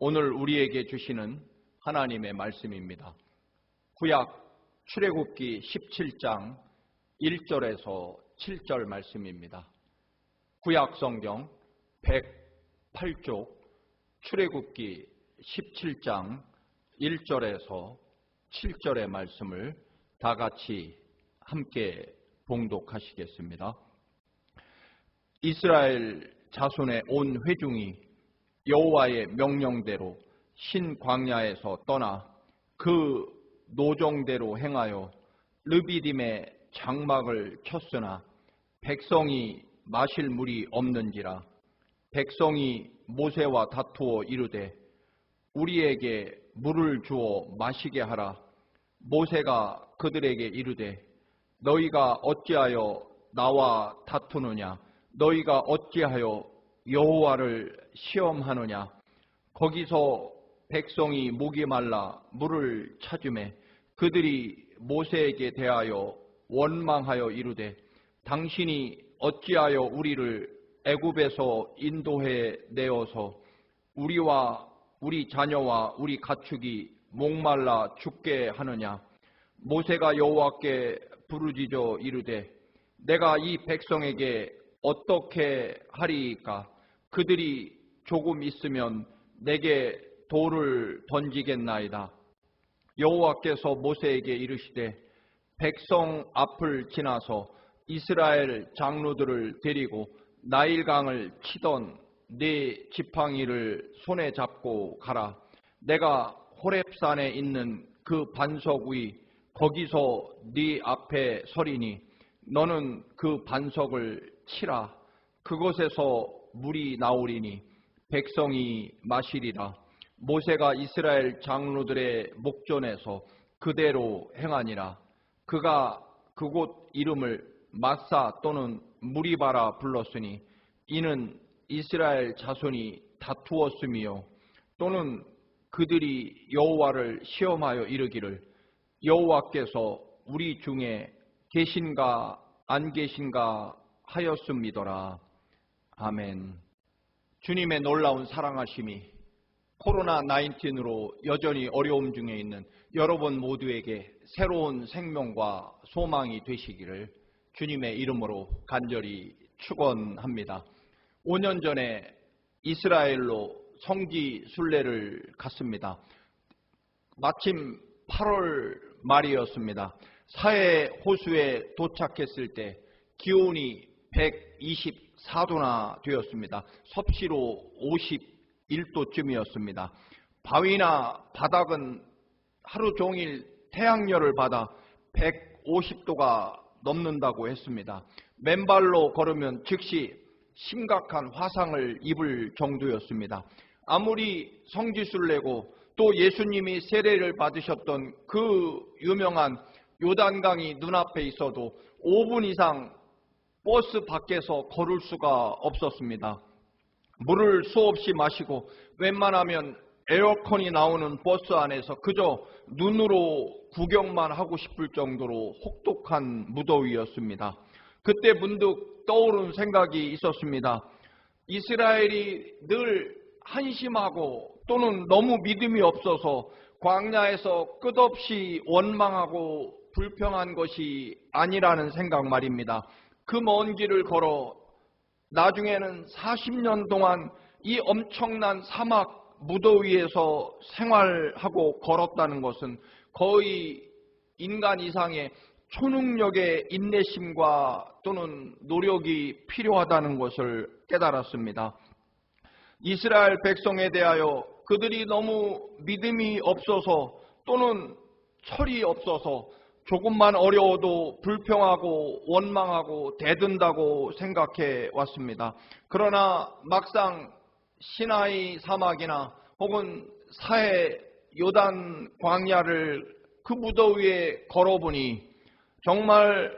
오늘 우리에게 주시는 하나님의 말씀입니다. 구약 출애굽기 17장 1절에서 7절 말씀입니다. 구약 성경 108쪽 출애굽기 17장 1절에서 7절의 말씀을 다 같이 함께 봉독하시겠습니다. 이스라엘 자손의 온 회중이 여호와의 명령대로 신광야에서 떠나 그 노정대로 행하여 르비딤에 장막을 쳤으나 백성이 마실 물이 없는지라. 백성이 모세와 다투어 이르되 우리에게 물을 주어 마시게 하라. 모세가 그들에게 이르되 너희가 어찌하여 나와 다투느냐? 너희가 어찌하여 여호와를 시험하느냐? 거기서 백성이 목이 말라 물을 찾으매 그들이 모세에게 대하여 원망하여 이르되 당신이 어찌하여 우리를 애굽에서 인도해 내어서 우리와 우리 자녀와 우리 가축이 목말라 죽게 하느냐? 모세가 여호와께 부르짖어 이르되 내가 이 백성에게 어떻게 하리이까? 그들이 조금 있으면 내게 돌을 던지겠나이다. 여호와께서 모세에게 이르시되 백성 앞을 지나서 이스라엘 장로들을 데리고 나일강을 치던 네 지팡이를 손에 잡고 가라. 내가 호렙산에 있는 그 반석 위 거기서 네 앞에 서리니 너는 그 반석을 치라. 그곳에서 물이 나오리니 백성이 마시리라. 모세가 이스라엘 장로들의 목전에서 그대로 행하니라. 그가 그곳 이름을 마사 또는 무리바라 불렀으니 이는 이스라엘 자손이 다투었으며 또는 그들이 여호와를 시험하여 이르기를 여호와께서 우리 중에 계신가 안 계신가 하였음이더라. 아멘. 주님의 놀라운 사랑하심이 코로나19로 여전히 어려움 중에 있는 여러분 모두에게 새로운 생명과 소망이 되시기를 주님의 이름으로 간절히 축원합니다. 5년 전에 이스라엘로 성지 순례를 갔습니다. 마침 8월 말이었습니다. 사해 호수에 도착했을 때 기온이 124도나 되었습니다. 섭씨로 51도쯤이었습니다. 바위나 바닥은 하루 종일 태양열을 받아 150도가 넘는다고 했습니다. 맨발로 걸으면 즉시 심각한 화상을 입을 정도였습니다. 아무리 성지순례고 또 예수님이 세례를 받으셨던 그 유명한 요단강이 눈앞에 있어도 5분 이상 버스 밖에서 걸을 수가 없었습니다. 물을 수없이 마시고 웬만하면 에어컨이 나오는 버스 안에서 그저 눈으로 구경만 하고 싶을 정도로 혹독한 무더위였습니다. 그때 문득 떠오른 생각이 있었습니다. 이스라엘이 늘 한심하고 또는 너무 믿음이 없어서 광야에서 끝없이 원망하고 불평한 것이 아니라는 생각 말입니다. 그 먼 길을 걸어 나중에는 40년 동안 이 엄청난 사막 무더위에서 생활하고 걸었다는 것은 거의 인간 이상의 초능력의 인내심과 또는 노력이 필요하다는 것을 깨달았습니다. 이스라엘 백성에 대하여 그들이 너무 믿음이 없어서 또는 철이 없어서 조금만 어려워도 불평하고 원망하고 대든다고 생각해 왔습니다. 그러나 막상 시나이 사막이나 혹은 사해 요단 광야를 그 무더위에 걸어보니 정말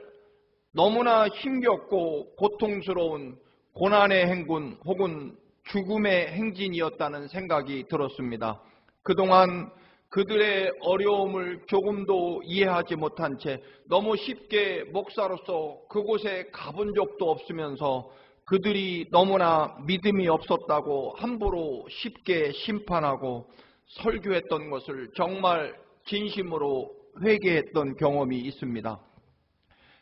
너무나 힘겹고 고통스러운 고난의 행군 혹은 죽음의 행진이었다는 생각이 들었습니다. 그동안 그들의 어려움을 조금도 이해하지 못한 채 너무 쉽게 목사로서 그곳에 가본 적도 없으면서 그들이 너무나 믿음이 없었다고 함부로 쉽게 심판하고 설교했던 것을 정말 진심으로 회개했던 경험이 있습니다.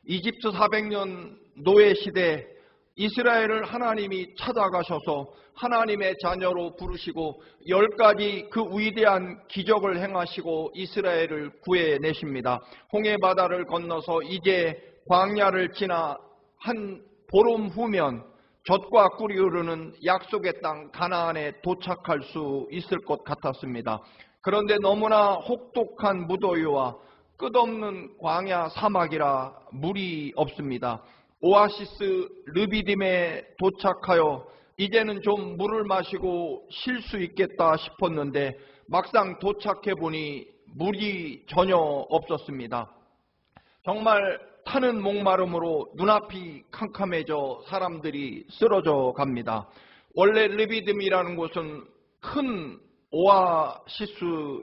이집트 400년 노예 시대 이스라엘을 하나님이 찾아가셔서 하나님의 자녀로 부르시고 10가지 그 위대한 기적을 행하시고 이스라엘을 구해내십니다. 홍해바다를 건너서 이제 광야를 지나 한 보름 후면 젖과 꿀이 흐르는 약속의 땅 가나안에 도착할 수 있을 것 같았습니다. 그런데 너무나 혹독한 무더위와 끝없는 광야 사막이라 물이 없습니다. 오아시스 르비딤에 도착하여 이제는 좀 물을 마시고 쉴 수 있겠다 싶었는데 막상 도착해 보니 물이 전혀 없었습니다. 정말 타는 목마름으로 눈앞이 캄캄해져 사람들이 쓰러져 갑니다. 원래 르비딤이라는 곳은 큰 오아시스였습니다.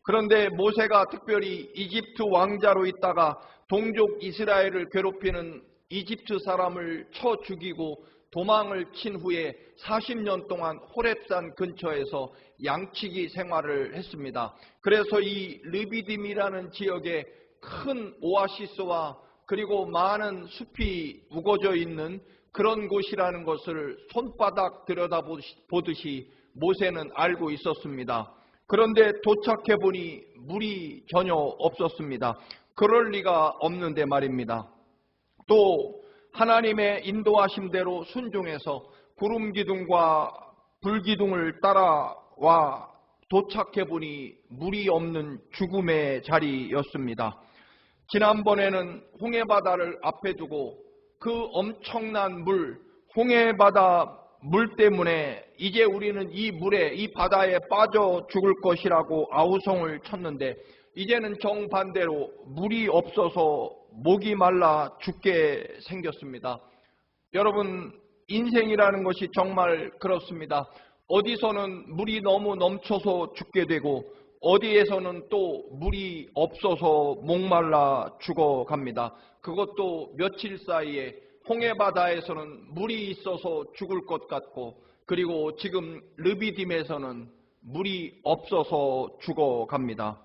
그런데 모세가 특별히 이집트 왕자로 있다가 동족 이스라엘을 괴롭히는 이집트 사람을 쳐 죽이고 도망을 친 후에 40년 동안 호렙산 근처에서 양치기 생활을 했습니다. 그래서 이 르비딤이라는 지역에 큰 오아시스와 그리고 많은 숲이 우거져 있는 그런 곳이라는 것을 손바닥 들여다보듯이 모세는 알고 있었습니다. 그런데 도착해 보니 물이 전혀 없었습니다. 그럴 리가 없는데 말입니다. 또 하나님의 인도하심대로 순종해서 구름 기둥과 불 기둥을 따라와 도착해 보니 물이 없는 죽음의 자리였습니다. 지난번에는 홍해바다를 앞에 두고 그 엄청난 물, 홍해바다 물 때문에 이제 우리는 이 물에, 이 바다에 빠져 죽을 것이라고 아우성을 쳤는데 이제는 정반대로 물이 없어서 목이 말라 죽게 생겼습니다. 여러분, 인생이라는 것이 정말 그렇습니다. 어디서는 물이 너무 넘쳐서 죽게 되고 어디에서는 또 물이 없어서 목말라 죽어갑니다. 그것도 며칠 사이에 홍해바다에서는 물이 있어서 죽을 것 같고 그리고 지금 르비딤에서는 물이 없어서 죽어갑니다.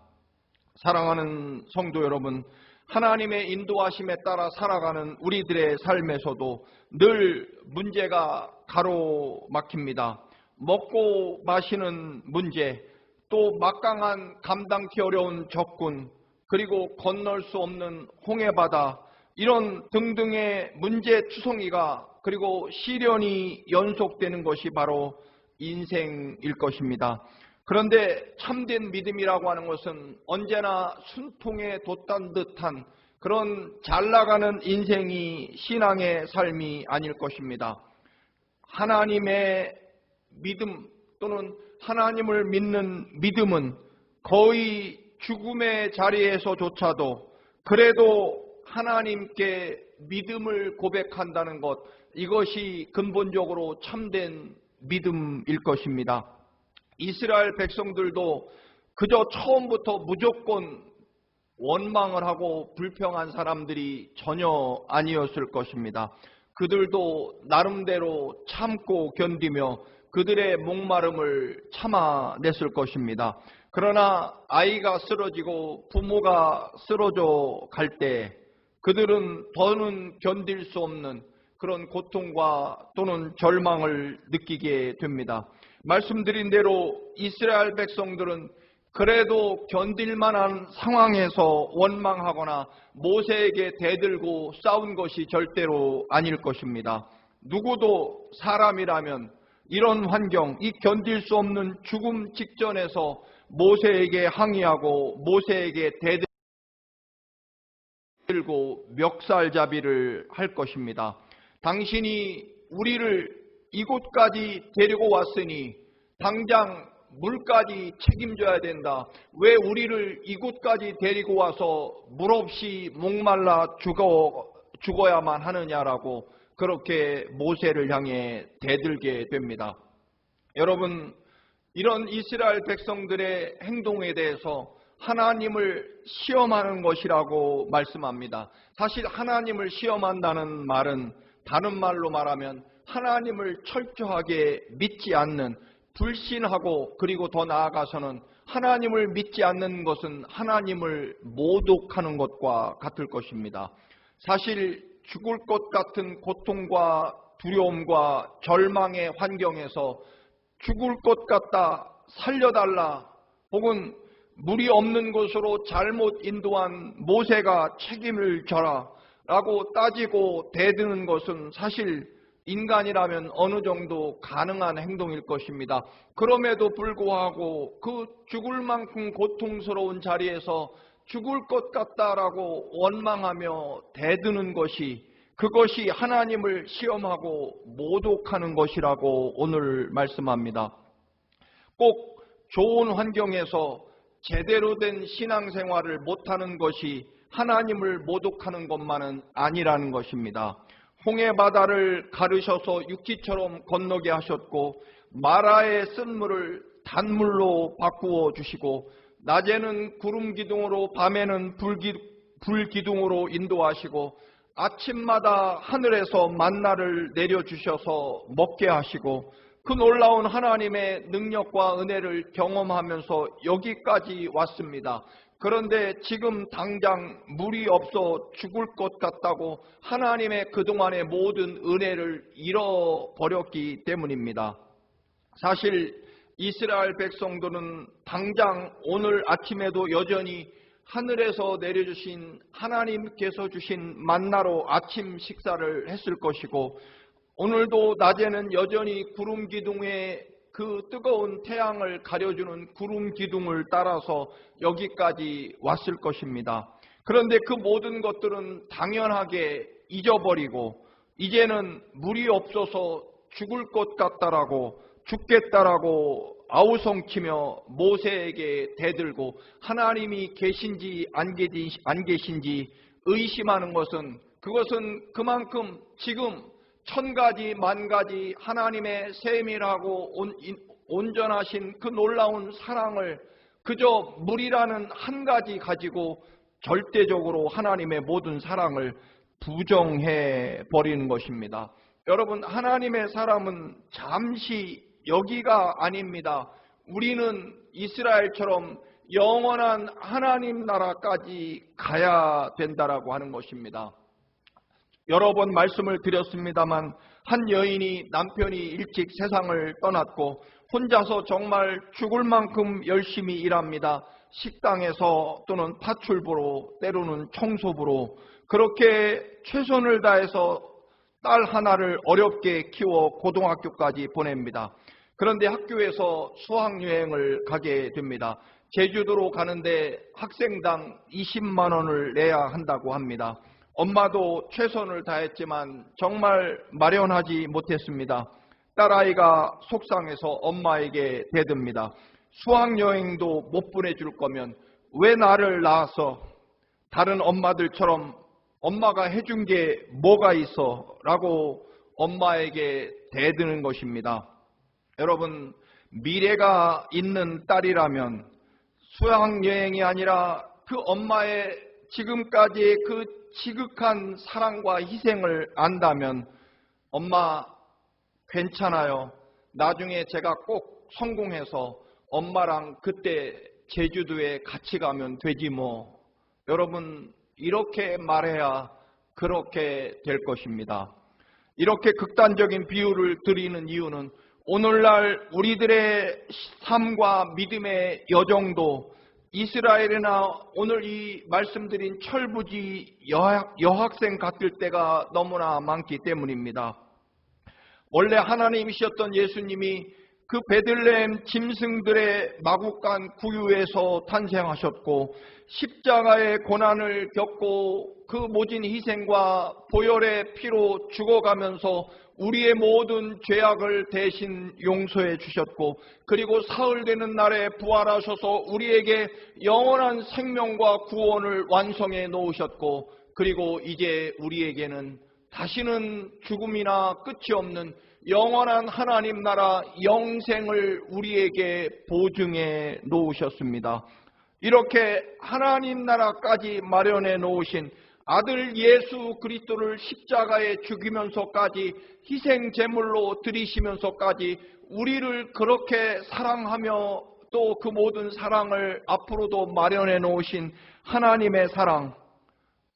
사랑하는 성도 여러분, 하나님의 인도하심에 따라 살아가는 우리들의 삶에서도 늘 문제가 가로막힙니다. 먹고 마시는 문제, 또 막강한 감당치 어려운 적군, 그리고 건널 수 없는 홍해바다, 이런 등등의 문제투성이가 그리고 시련이 연속되는 것이 바로 인생일 것입니다. 그런데 참된 믿음이라고 하는 것은 언제나 순통에 돛단 듯한 그런 잘나가는 인생이 신앙의 삶이 아닐 것입니다. 하나님의 믿음 또는 하나님을 믿는 믿음은 거의 죽음의 자리에서조차도 그래도 하나님께 믿음을 고백한다는 것, 이것이 근본적으로 참된 믿음일 것입니다. 이스라엘 백성들도 그저 처음부터 무조건 원망을 하고 불평한 사람들이 전혀 아니었을 것입니다. 그들도 나름대로 참고 견디며 그들의 목마름을 참아냈을 것입니다. 그러나 아이가 쓰러지고 부모가 쓰러져 갈 때 그들은 더는 견딜 수 없는 그런 고통과 또는 절망을 느끼게 됩니다. 말씀드린 대로 이스라엘 백성들은 그래도 견딜 만한 상황에서 원망하거나 모세에게 대들고 싸운 것이 절대로 아닐 것입니다. 누구도 사람이라면 이런 환경, 이 견딜 수 없는 죽음 직전에서 모세에게 항의하고 모세에게 대들고 멱살잡이를 할 것입니다. 당신이 우리를 이곳까지 데리고 왔으니 당장 물까지 책임져야 된다. 왜 우리를 이곳까지 데리고 와서 물 없이 목말라 죽어야만 하느냐라고 그렇게 모세를 향해 대들게 됩니다. 여러분, 이런 이스라엘 백성들의 행동에 대해서 하나님을 시험하는 것이라고 말씀합니다. 사실 하나님을 시험한다는 말은 다른 말로 말하면 하나님을 철저하게 믿지 않는, 불신하고, 그리고 더 나아가서는 하나님을 믿지 않는 것은 하나님을 모독하는 것과 같을 것입니다. 사실 죽을 것 같은 고통과 두려움과 절망의 환경에서 죽을 것 같다, 살려달라, 혹은 물이 없는 곳으로 잘못 인도한 모세가 책임을 져라 라고 따지고 대드는 것은 사실 인간이라면 어느 정도 가능한 행동일 것입니다. 그럼에도 불구하고 그 죽을 만큼 고통스러운 자리에서 죽을 것 같다라고 원망하며 대드는 것이, 그것이 하나님을 시험하고 모독하는 것이라고 오늘 말씀합니다. 꼭 좋은 환경에서 제대로 된 신앙생활을 못하는 것이 하나님을 모독하는 것만은 아니라는 것입니다. 홍해바다를 가르셔서 육지처럼 건너게 하셨고, 마라의 쓴물을 단물로 바꾸어 주시고, 낮에는 구름 기둥으로 밤에는 불 기둥으로 인도하시고, 아침마다 하늘에서 만나를 내려주셔서 먹게 하시고, 그 놀라운 하나님의 능력과 은혜를 경험하면서 여기까지 왔습니다. 그런데 지금 당장 물이 없어 죽을 것 같다고 하나님의 그동안의 모든 은혜를 잃어버렸기 때문입니다. 사실 이스라엘 백성들은 당장 오늘 아침에도 여전히 하늘에서 내려주신, 하나님께서 주신 만나로 아침 식사를 했을 것이고, 오늘도 낮에는 여전히 구름 기둥에 그 뜨거운 태양을 가려주는 구름 기둥을 따라서 여기까지 왔을 것입니다. 그런데 그 모든 것들은 당연하게 잊어버리고, 이제는 물이 없어서 죽을 것 같다라고, 죽겠다라고 아우성치며 모세에게 대들고 하나님이 계신지 안 계신지 의심하는 것은, 그것은 그만큼 지금 천가지 만가지 하나님의 세밀하고 온전하신 그 놀라운 사랑을 그저 물이라는 한 가지 가지고 절대적으로 하나님의 모든 사랑을 부정해 버리는 것입니다. 여러분, 하나님의 사람은 잠시 여기가 아닙니다. 우리는 이스라엘처럼 영원한 하나님 나라까지 가야 된다라고 하는 것입니다. 여러 번 말씀을 드렸습니다만, 한 여인이 남편이 일찍 세상을 떠났고 혼자서 정말 죽을 만큼 열심히 일합니다. 식당에서 또는 파출부로, 때로는 청소부로 그렇게 최선을 다해서 딸 하나를 어렵게 키워 고등학교까지 보냅니다. 그런데 학교에서 수학여행을 가게 됩니다. 제주도로 가는데 학생당 20만 원을 내야 한다고 합니다. 엄마도 최선을 다했지만 정말 마련하지 못했습니다. 딸아이가 속상해서 엄마에게 대듭니다. 수학여행도 못 보내줄 거면 왜 나를 낳아서 다른 엄마들처럼 엄마가 해준 게 뭐가 있어? 라고 엄마에게 대드는 것입니다. 여러분, 미래가 있는 딸이라면 수학여행이 아니라 그 엄마의 지금까지의 그 지극한 사랑과 희생을 안다면, 엄마 괜찮아요. 나중에 제가 꼭 성공해서 엄마랑 그때 제주도에 같이 가면 되지 뭐. 여러분, 이렇게 말해야 그렇게 될 것입니다. 이렇게 극단적인 비유를 드리는 이유는 오늘날 우리들의 삶과 믿음의 여정도 이스라엘이나 오늘 이 말씀드린 철부지 여학생 같을 때가 너무나 많기 때문입니다. 원래 하나님이셨던 예수님이 그 베들레헴 짐승들의 마구간 구유에서 탄생하셨고, 십자가의 고난을 겪고 그 모진 희생과 보혈의 피로 죽어가면서 우리의 모든 죄악을 대신 용서해 주셨고, 그리고 사흘 되는 날에 부활하셔서 우리에게 영원한 생명과 구원을 완성해 놓으셨고, 그리고 이제 우리에게는 다시는 죽음이나 끝이 없는 영원한 하나님 나라 영생을 우리에게 보증해 놓으셨습니다. 이렇게 하나님 나라까지 마련해 놓으신 아들 예수 그리스도를 십자가에 죽이면서까지 희생 제물로 드리시면서까지 우리를 그렇게 사랑하며 또 그 모든 사랑을 앞으로도 마련해 놓으신 하나님의 사랑,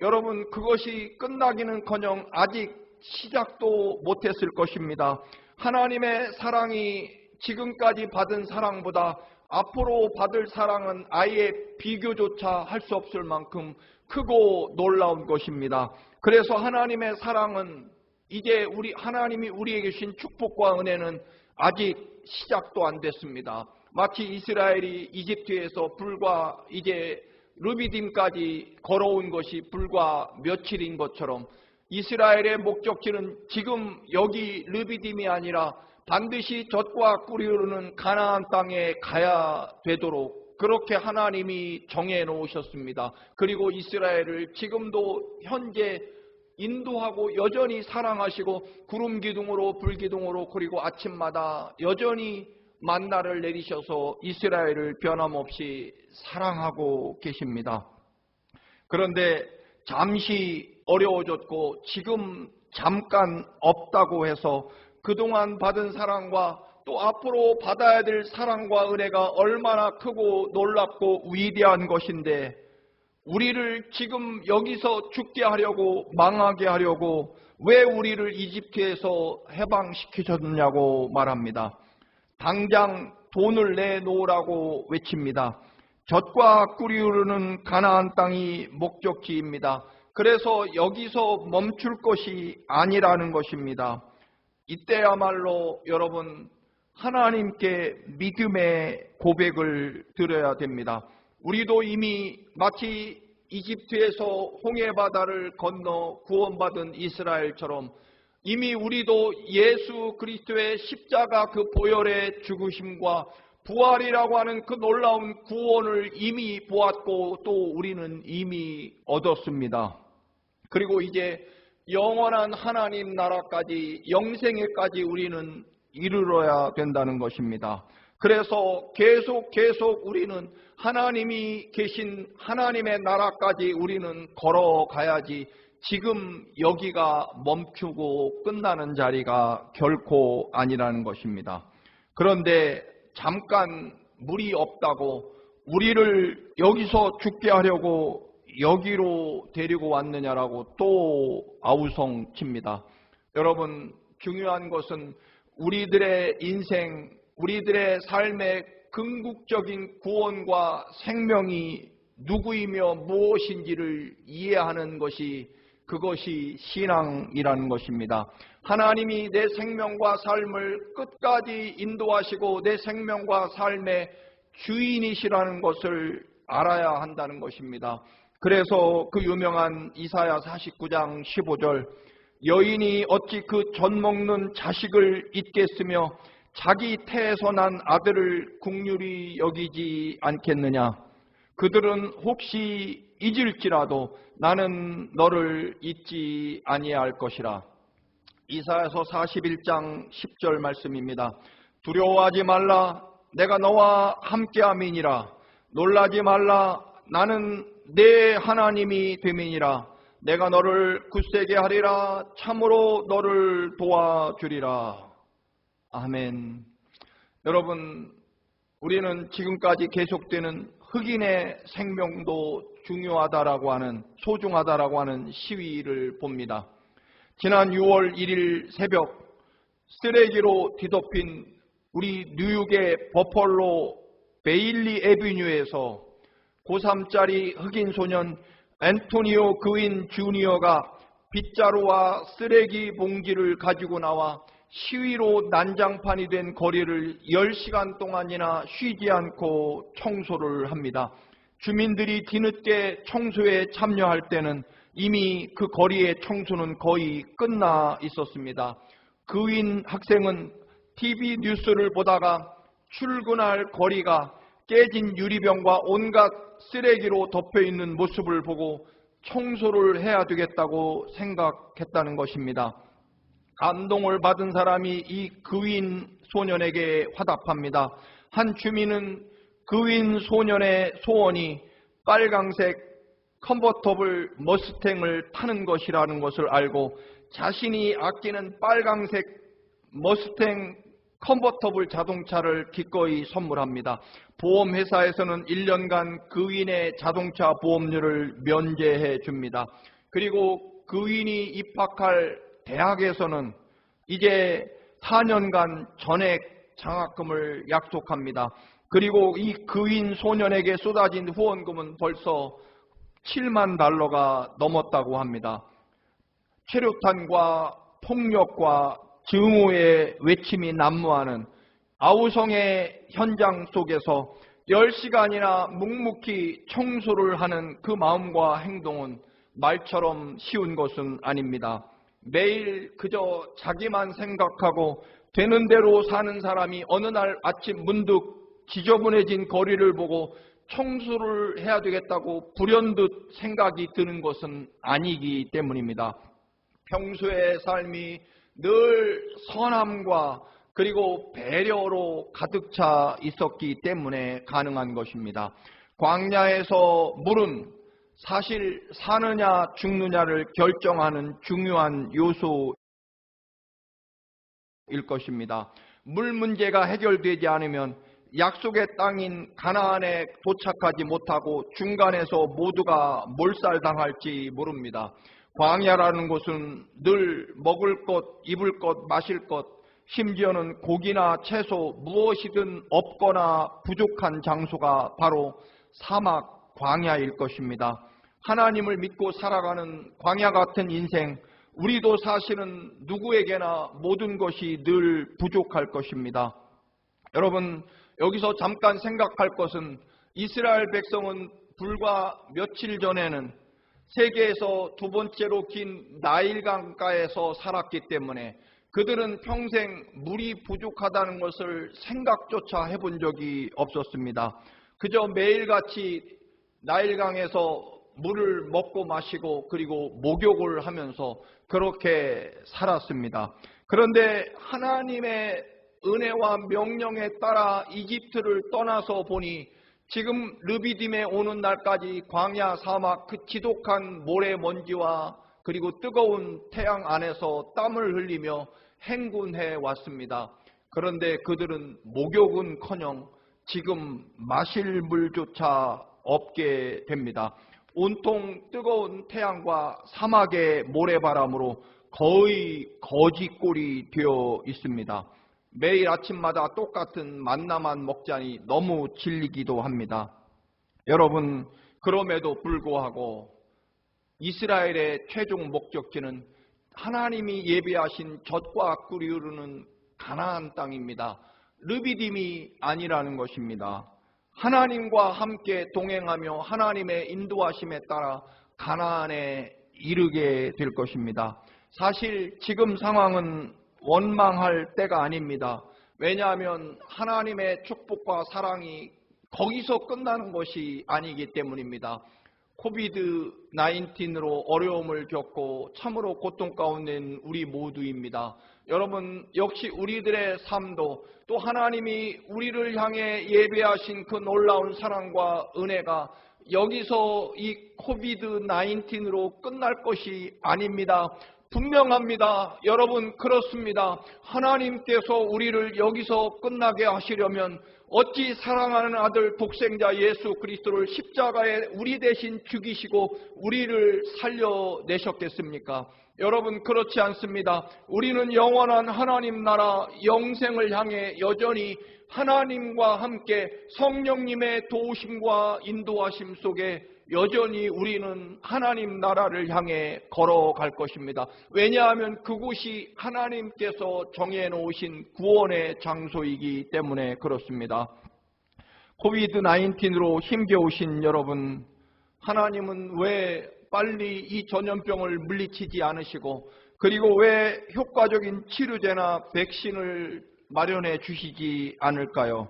여러분 그것이 끝나기는커녕 아직 시작도 못했을 것입니다. 하나님의 사랑이 지금까지 받은 사랑보다 앞으로 받을 사랑은 아예 비교조차 할 수 없을 만큼 크고 놀라운 것입니다. 그래서 하나님의 사랑은 이제 하나님이 우리에게 주신 축복과 은혜는 아직 시작도 안 됐습니다. 마치 이스라엘이 이집트에서 불과 이제 르비딤까지 걸어온 것이 불과 며칠인 것처럼 이스라엘의 목적지는 지금 여기 르비딤이 아니라 반드시 젖과 꿀이 흐르는 가나안 땅에 가야 되도록 그렇게 하나님이 정해 놓으셨습니다. 그리고 이스라엘을 지금도 현재 인도하고 여전히 사랑하시고 구름 기둥으로 불 기둥으로 그리고 아침마다 여전히 만나를 내리셔서 이스라엘을 변함없이 사랑하고 계십니다. 그런데 잠시 어려워졌고 지금 잠깐 없다고 해서 그동안 받은 사랑과 또 앞으로 받아야 될 사랑과 은혜가 얼마나 크고 놀랍고 위대한 것인데 우리를 지금 여기서 죽게 하려고 망하게 하려고 왜 우리를 이집트에서 해방시키셨느냐고 말합니다. 당장 돈을 내놓으라고 외칩니다. 젖과 꿀이 흐르는 가나안 땅이 목적지입니다. 그래서 여기서 멈출 것이 아니라는 것입니다. 이때야말로 여러분 하나님께 믿음의 고백을 드려야 됩니다. 우리도 이미 마치 이집트에서 홍해바다를 건너 구원받은 이스라엘처럼 이미 우리도 예수 그리스도의 십자가 그 보혈의 죽으심과 부활이라고 하는 그 놀라운 구원을 이미 보았고 또 우리는 이미 얻었습니다. 그리고 이제 영원한 하나님 나라까지 영생에까지 우리는 이르러야 된다는 것입니다. 그래서 계속 우리는 하나님이 계신 하나님의 나라까지 우리는 걸어가야지 지금 여기가 멈추고 끝나는 자리가 결코 아니라는 것입니다. 그런데 잠깐 물이 없다고 우리를 여기서 죽게 하려고 여기로 데리고 왔느냐라고 또 아우성칩니다. 여러분 중요한 것은 우리들의 인생, 우리들의 삶의 궁극적인 구원과 생명이 누구이며 무엇인지를 이해하는 것이 그것이 신앙이라는 것입니다. 하나님이 내 생명과 삶을 끝까지 인도하시고 내 생명과 삶의 주인이시라는 것을 알아야 한다는 것입니다. 그래서 그 유명한 이사야 49장 15절 여인이 어찌 그 젖 먹는 자식을 잊겠으며 자기 태에서 난 아들을 긍휼히 여기지 않겠느냐. 그들은 혹시 잊을지라도 나는 너를 잊지 아니할 것이라. 이사야서 41장 10절 말씀입니다. 두려워하지 말라. 내가 너와 함께함이니라. 놀라지 말라. 나는 내 하나님이 됨이니라. 내가 너를 굳세게 하리라. 참으로 너를 도와주리라. 아멘. 여러분, 우리는 지금까지 계속되는 흑인의 생명도 중요하다라고 하는, 소중하다라고 하는 시위를 봅니다. 지난 6월 1일 새벽 쓰레기로 뒤덮인 우리 뉴욕의 버펄로 베일리 애비뉴에서 고3짜리 흑인 소년 앤토니오 그윈 주니어가 빗자루와 쓰레기 봉지를 가지고 나와 시위로 난장판이 된 거리를 10시간 동안이나 쉬지 않고 청소를 합니다. 주민들이 뒤늦게 청소에 참여할 때는 이미 그 거리의 청소는 거의 끝나 있었습니다. 그윈 학생은 TV 뉴스를 보다가 출근할 거리가 깨진 유리병과 온갖 쓰레기로 덮여있는 모습을 보고 청소를 해야 되겠다고 생각했다는 것입니다. 감동을 받은 사람이 이 그윈 소년에게 화답합니다. 한 주민은 그윈 소년의 소원이 빨강색 컨버터블 머스탱을 타는 것이라는 것을 알고 자신이 아끼는 빨강색 머스탱 컨버터블 자동차를 기꺼이 선물합니다. 보험회사에서는 1년간 그윈의 자동차 보험료를 면제해 줍니다. 그리고 그윈이 입학할 대학에서는 이제 4년간 전액 장학금을 약속합니다. 그리고 이 그윈 소년에게 쏟아진 후원금은 벌써 7만 달러가 넘었다고 합니다. 최루탄과 폭력과 증오의 외침이 난무하는 아우성의 현장 속에서 10시간이나 묵묵히 청소를 하는 그 마음과 행동은 말처럼 쉬운 것은 아닙니다. 매일 그저 자기만 생각하고 되는 대로 사는 사람이 어느 날 아침 문득 지저분해진 거리를 보고 청소를 해야 되겠다고 불현듯 생각이 드는 것은 아니기 때문입니다. 평소의 삶이 늘 선함과 그리고 배려로 가득 차 있었기 때문에 가능한 것입니다. 광야에서 물은 사실 사느냐 죽느냐를 결정하는 중요한 요소일 것입니다. 물 문제가 해결되지 않으면 약속의 땅인 가나안에 도착하지 못하고 중간에서 모두가 몰살당할지 모릅니다. 광야라는 곳은 늘 먹을 것, 입을 것, 마실 것, 심지어는 고기나 채소 무엇이든 없거나 부족한 장소가 바로 사막 광야일 것입니다. 하나님을 믿고 살아가는 광야 같은 인생, 우리도 사실은 누구에게나 모든 것이 늘 부족할 것입니다. 여러분, 여기서 잠깐 생각할 것은 이스라엘 백성은 불과 며칠 전에는 세계에서 두 번째로 긴 나일강가에서 살았기 때문에 그들은 평생 물이 부족하다는 것을 생각조차 해본 적이 없었습니다. 그저 매일같이 나일강에서 물을 먹고 마시고 그리고 목욕을 하면서 그렇게 살았습니다. 그런데 하나님의 은혜와 명령에 따라 이집트를 떠나서 보니 지금 르비딤에 오는 날까지 광야 사막 그 지독한 모래먼지와 그리고 뜨거운 태양 안에서 땀을 흘리며 행군해 왔습니다. 그런데 그들은 목욕은커녕 지금 마실 물조차 없게 됩니다. 온통 뜨거운 태양과 사막의 모래바람으로 거의 거지꼴이 되어 있습니다. 매일 아침마다 똑같은 만나만 먹자니 너무 질리기도 합니다. 여러분, 그럼에도 불구하고 이스라엘의 최종 목적지는 하나님이 예비하신 젖과 꿀이 흐르는 가나안 땅입니다. 르비딤이 아니라는 것입니다. 하나님과 함께 동행하며 하나님의 인도하심에 따라 가나안에 이르게 될 것입니다. 사실 지금 상황은 원망할 때가 아닙니다. 왜냐하면 하나님의 축복과 사랑이 거기서 끝나는 것이 아니기 때문입니다. 코비드-19으로 어려움을 겪고 참으로 고통 가운데 있는 우리 모두입니다. 여러분, 역시 우리들의 삶도 또 하나님이 우리를 향해 예배하신 그 놀라운 사랑과 은혜가 여기서 이 코비드-19으로 끝날 것이 아닙니다. 분명합니다. 여러분, 그렇습니다. 하나님께서 우리를 여기서 끝나게 하시려면 어찌 사랑하는 아들 독생자 예수 그리스도를 십자가에 우리 대신 죽이시고 우리를 살려내셨겠습니까? 여러분, 그렇지 않습니다. 우리는 영원한 하나님 나라 영생을 향해 여전히 하나님과 함께 성령님의 도우심과 인도하심 속에 여전히 우리는 하나님 나라를 향해 걸어갈 것입니다. 왜냐하면 그곳이 하나님께서 정해놓으신 구원의 장소이기 때문에 그렇습니다. 코비드-19으로 힘겨우신 여러분, 하나님은 왜 빨리 이 전염병을 물리치지 않으시고 그리고 왜 효과적인 치료제나 백신을 마련해 주시지 않을까요?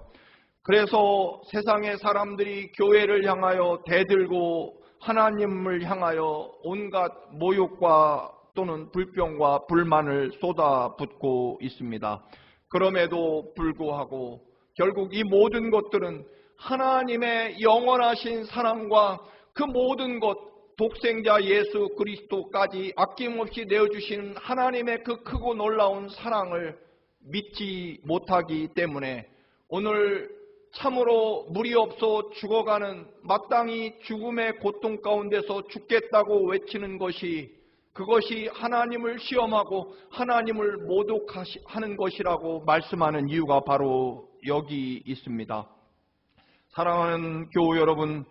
그래서 세상의 사람들이 교회를 향하여 대들고 하나님을 향하여 온갖 모욕과 또는 불평과 불만을 쏟아붓고 있습니다. 그럼에도 불구하고 결국 이 모든 것들은 하나님의 영원하신 사랑과 그 모든 것, 독생자 예수 그리스도까지 아낌없이 내어주신 하나님의 그 크고 놀라운 사랑을 믿지 못하기 때문에 오늘 참으로 물이 없어 죽어가는, 마땅히 죽음의 고통 가운데서 죽겠다고 외치는 것이, 그것이 하나님을 시험하고 하나님을 모독하는 것이라고 말씀하는 이유가 바로 여기 있습니다. 사랑하는 교우 여러분,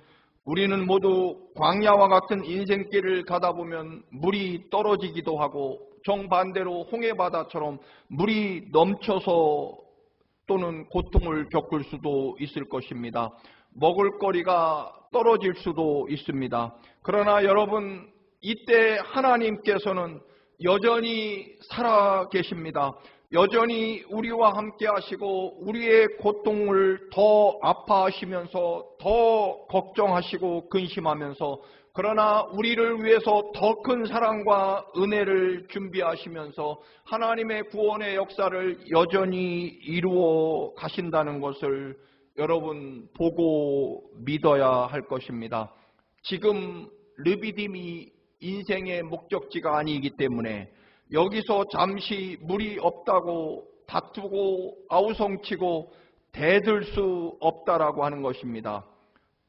우리는 모두 광야와 같은 인생길을 가다 보면 물이 떨어지기도 하고, 정반대로 홍해바다처럼 물이 넘쳐서 또는 고통을 겪을 수도 있을 것입니다. 먹을거리가 떨어질 수도 있습니다. 그러나 여러분, 이때 하나님께서는 여전히 살아 계십니다. 여전히 우리와 함께 하시고 우리의 고통을 더 아파하시면서 더 걱정하시고 근심하면서, 그러나 우리를 위해서 더 큰 사랑과 은혜를 준비하시면서 하나님의 구원의 역사를 여전히 이루어 가신다는 것을 여러분 보고 믿어야 할 것입니다. 지금 르비딤이 인생의 목적지가 아니기 때문에 여기서 잠시 물이 없다고 다투고 아우성치고 대들 수 없다라고 하는 것입니다.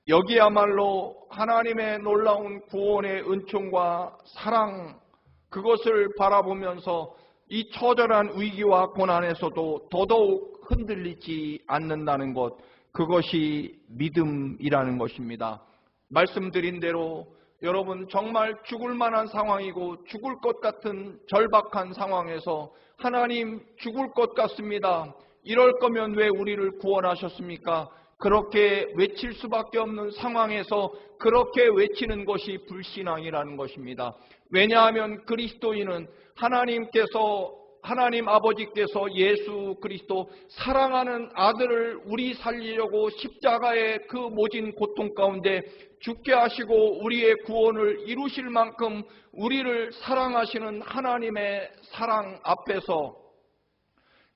여기야말로 하나님의 놀라운 구원의 은총과 사랑, 그것을 바라보면서 이 처절한 위기와 고난에서도 더더욱 흔들리지 않는다는 것, 그것이 믿음이라는 것입니다. 말씀드린 대로 여러분, 정말 죽을 만한 상황이고 죽을 것 같은 절박한 상황에서 하나님, 죽을 것 같습니다. 이럴 거면 왜 우리를 구원하셨습니까? 그렇게 외칠 수밖에 없는 상황에서 그렇게 외치는 것이 불신앙이라는 것입니다. 왜냐하면 그리스도인은 하나님 아버지께서 예수 그리스도 사랑하는 아들을 우리 살리려고 십자가의 그 모진 고통 가운데 죽게 하시고 우리의 구원을 이루실 만큼 우리를 사랑하시는 하나님의 사랑 앞에서,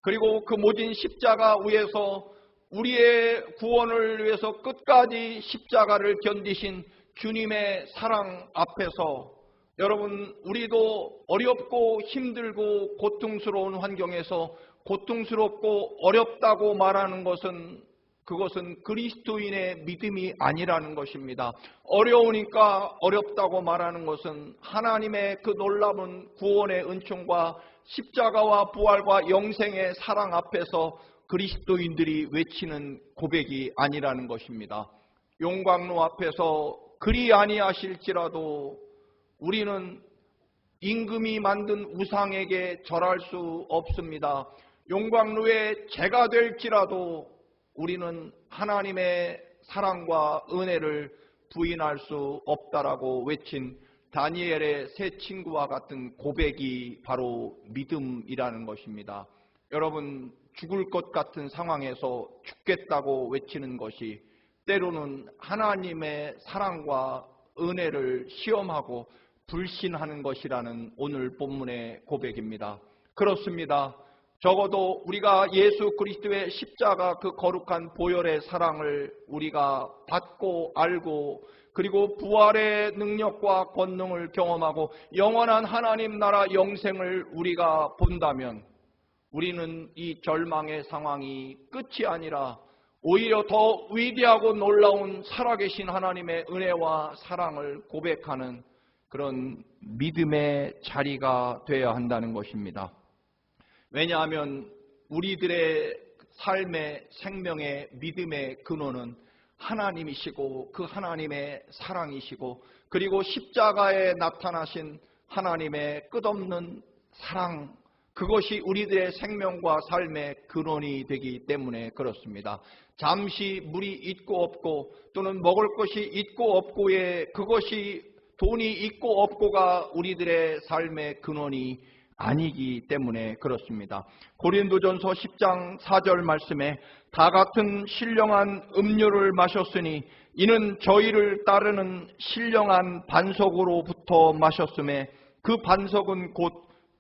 그리고 그 모진 십자가 위에서 우리의 구원을 위해서 끝까지 십자가를 견디신 주님의 사랑 앞에서, 여러분, 우리도 어렵고 힘들고 고통스러운 환경에서 고통스럽고 어렵다고 말하는 것은, 그것은 그리스도인의 믿음이 아니라는 것입니다. 어려우니까 어렵다고 말하는 것은 하나님의 그 놀라운 구원의 은총과 십자가와 부활과 영생의 사랑 앞에서 그리스도인들이 외치는 고백이 아니라는 것입니다. 용광로 앞에서 그리 아니하실지라도 우리는 임금이 만든 우상에게 절할 수 없습니다. 용광로에 재가 될지라도 우리는 하나님의 사랑과 은혜를 부인할 수 없다라고 외친 다니엘의 세 친구와 같은 고백이 바로 믿음이라는 것입니다. 여러분, 죽을 것 같은 상황에서 죽겠다고 외치는 것이 때로는 하나님의 사랑과 은혜를 시험하고 불신하는 것이라는 오늘 본문의 고백입니다. 그렇습니다. 적어도 우리가 예수 그리스도의 십자가 그 거룩한 보혈의 사랑을 우리가 받고 알고, 그리고 부활의 능력과 권능을 경험하고 영원한 하나님 나라 영생을 우리가 본다면 우리는 이 절망의 상황이 끝이 아니라 오히려 더 위대하고 놀라운 살아계신 하나님의 은혜와 사랑을 고백하는 그런 믿음의 자리가 되어야 한다는 것입니다. 왜냐하면 우리들의 삶의 생명의 믿음의 근원은 하나님이시고 그 하나님의 사랑이시고, 그리고 십자가에 나타나신 하나님의 끝없는 사랑, 그것이 우리들의 생명과 삶의 근원이 되기 때문에 그렇습니다. 잠시 물이 있고 없고 또는 먹을 것이 있고 없고의 그것이, 돈이 있고 없고가 우리들의 삶의 근원이 아니기 때문에 그렇습니다. 고린도전서 10장 4절 말씀에 다 같은 신령한 음료를 마셨으니 이는 저희를 따르는 신령한 반석으로부터 마셨음에 그 반석은 곧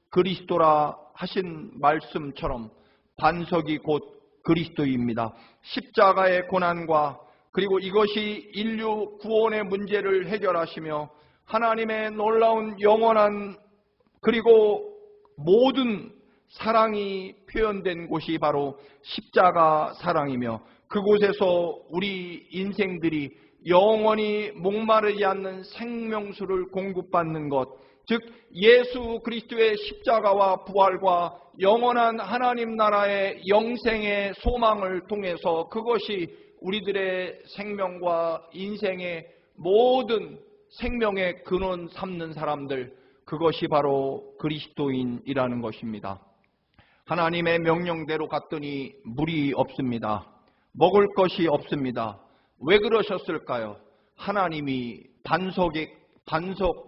그리스도라 하신 말씀처럼 반석이 곧 그리스도입니다. 십자가의 고난과 그리고 이것이 인류 구원의 문제를 해결하시며 하나님의 놀라운 영원한 그리고 모든 사랑이 표현된 곳이 바로 십자가 사랑이며, 그곳에서 우리 인생들이 영원히 목마르지 않는 생명수를 공급받는 것, 즉 예수 그리스도의 십자가와 부활과 영원한 하나님 나라의 영생의 소망을 통해서 그것이 우리들의 생명과 인생의 모든 생명의 근원 삼는 사람들, 그것이 바로 그리스도인이라는 것입니다. 하나님의 명령대로 갔더니 물이 없습니다. 먹을 것이 없습니다. 왜 그러셨을까요? 하나님이 반석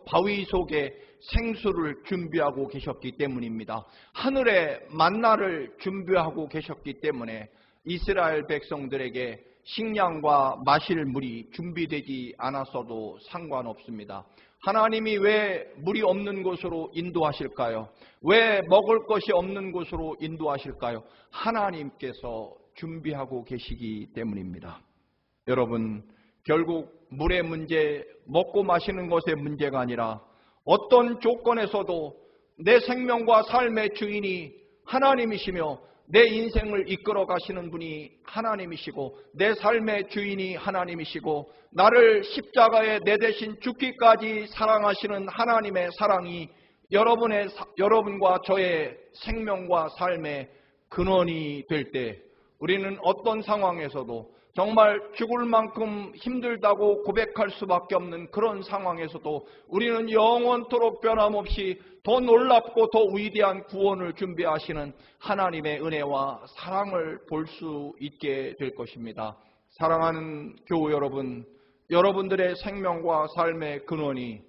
바위 속에 생수를 준비하고 계셨기 때문입니다. 하늘에 만나를 준비하고 계셨기 때문에 이스라엘 백성들에게 식량과 마실 물이 준비되지 않았어도 상관없습니다. 하나님이 왜 물이 없는 곳으로 인도하실까요? 왜 먹을 것이 없는 곳으로 인도하실까요? 하나님께서 준비하고 계시기 때문입니다. 여러분, 결국 물의 문제, 먹고 마시는 것의 문제가 아니라 어떤 조건에서도 내 생명과 삶의 주인이 하나님이시며 내 인생을 이끌어 가시는 분이 하나님이시고 내 삶의 주인이 하나님이시고 나를 십자가에 내 대신 죽기까지 사랑하시는 하나님의 사랑이 여러분과 저의 생명과 삶의 근원이 될 때, 우리는 어떤 상황에서도 정말 죽을 만큼 힘들다고 고백할 수밖에 없는 그런 상황에서도 우리는 영원토록 변함없이 더 놀랍고 더 위대한 구원을 준비하시는 하나님의 은혜와 사랑을 볼 수 있게 될 것입니다. 사랑하는 교우 여러분, 여러분들의 생명과 삶의 근원이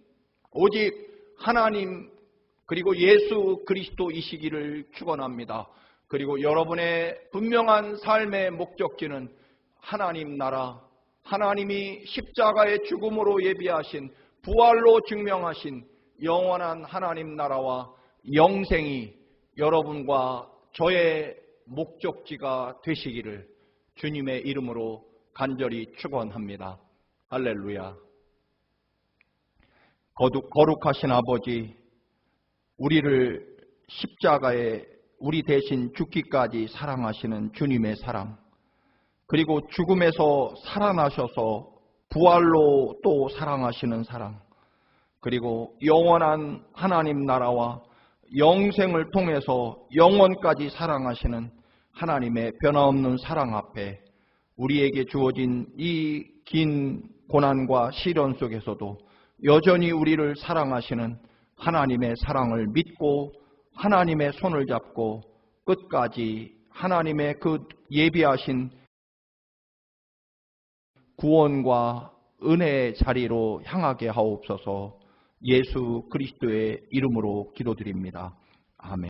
오직 하나님 그리고 예수 그리스도이시기를 축원합니다. 그리고 여러분의 분명한 삶의 목적지는 하나님 나라, 하나님이 십자가의 죽음으로 예비하신 부활로 증명하신 영원한 하나님 나라와 영생이 여러분과 저의 목적지가 되시기를 주님의 이름으로 간절히 축원합니다. 할렐루야. 거룩하신 아버지, 우리를 십자가에 우리 대신 죽기까지 사랑하시는 주님의 사랑, 그리고 죽음에서 살아나셔서 부활로 또 사랑하시는 사랑, 그리고 영원한 하나님 나라와 영생을 통해서 영원까지 사랑하시는 하나님의 변함없는 사랑 앞에 우리에게 주어진 이 긴 고난과 시련 속에서도 여전히 우리를 사랑하시는 하나님의 사랑을 믿고 하나님의 손을 잡고 끝까지 하나님의 그 예비하신 구원과 은혜의 자리로 향하게 하옵소서. 예수 그리스도의 이름으로 기도드립니다. 아멘.